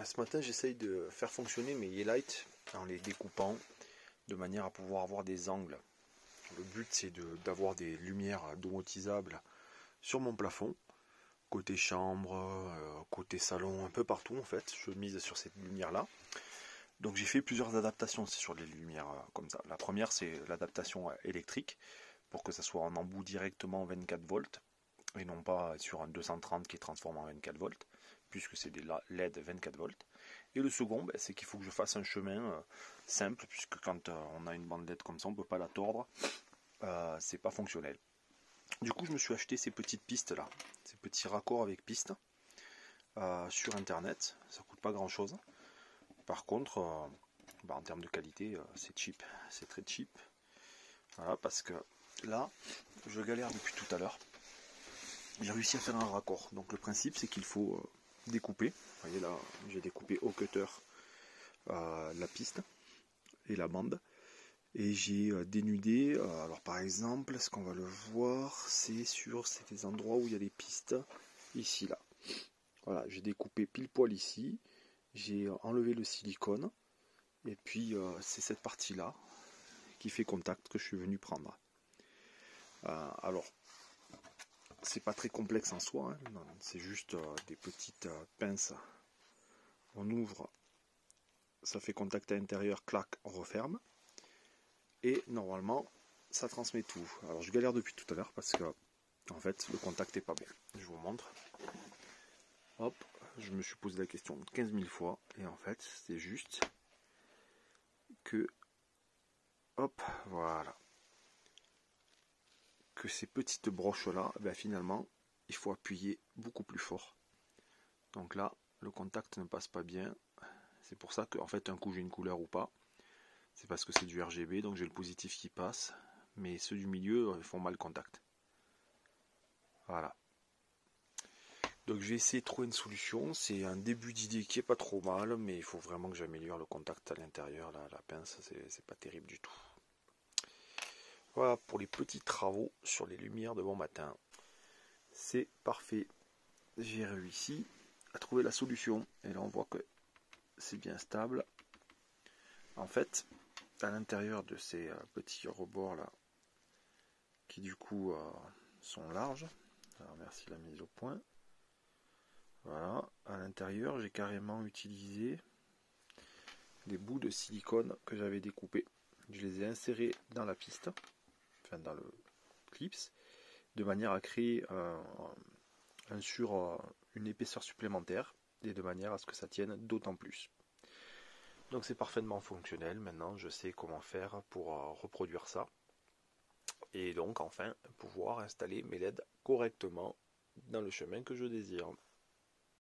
Ce matin, j'essaye de faire fonctionner mes Yeelight en les découpant de manière à pouvoir avoir des angles. Le but, c'est d'avoir des lumières domotisables sur mon plafond, côté chambre, côté salon, un peu partout en fait. Je mise sur cette lumière-là. Donc j'ai fait plusieurs adaptations sur les lumières comme ça. La première, c'est l'adaptation électrique pour que ça soit en embout directement 24 volts et non pas sur un 230 qui est transformé en 24 volts, puisque c'est des LED 24 volts. Et le second, c'est qu'il faut que je fasse un chemin simple, puisque quand on a une bande LED comme ça, on ne peut pas la tordre, c'est pas fonctionnel. Du coup, je me suis acheté ces petites pistes là, ces petits raccords avec pistes sur internet. Ça coûte pas grand chose. Par contre, en termes de qualité, c'est cheap, c'est très cheap. Voilà, parce que là, je galère depuis tout à l'heure. J'ai réussi à faire un raccord. Donc le principe, c'est qu'il faut découper. Vous voyez là, j'ai découpé au cutter la piste et la bande. Et j'ai dénudé. Alors par exemple, ce qu'on va le voir, c'est des endroits où il y a des pistes. Ici, là. Voilà, j'ai découpé pile poil ici. J'ai enlevé le silicone. Et puis c'est cette partie-là qui fait contact que je suis venu prendre. Alors, c'est pas très complexe en soi, hein. C'est juste des petites pinces. On ouvre, ça fait contact à l'intérieur, clac, on referme. Et normalement, ça transmet tout. Alors je galère depuis tout à l'heure parce que en fait le contact est pas bon. Je vous montre. Hop, je me suis posé la question 15 000 fois et en fait c'est juste que, hop, voilà, que ces petites broches là, finalement il faut appuyer beaucoup plus fort. Donc là le contact ne passe pas bien. C'est pour ça que en fait un coup j'ai une couleur ou pas. C'est parce que c'est du RGB, donc j'ai le positif qui passe, mais ceux du milieu font mal contact. Voilà. Donc je vais essayer de trouver une solution. C'est un début d'idée qui est pas trop mal, mais il faut vraiment que j'améliore le contact à l'intérieur. La pince, c'est pas terrible du tout. Voilà pour les petits travaux sur les lumières de bon matin. C'est parfait. J'ai réussi à trouver la solution. Et là on voit que c'est bien stable. En fait, à l'intérieur de ces petits rebords là, qui du coup sont larges. Alors merci la mise au point. Voilà, à l'intérieur j'ai carrément utilisé des bouts de silicone que j'avais découpés. Je les ai insérés dans la piste, enfin dans le clips, de manière à créer une épaisseur supplémentaire et de manière à ce que ça tienne d'autant plus. Donc c'est parfaitement fonctionnel. Maintenant je sais comment faire pour reproduire ça et donc enfin pouvoir installer mes LED correctement dans le chemin que je désire.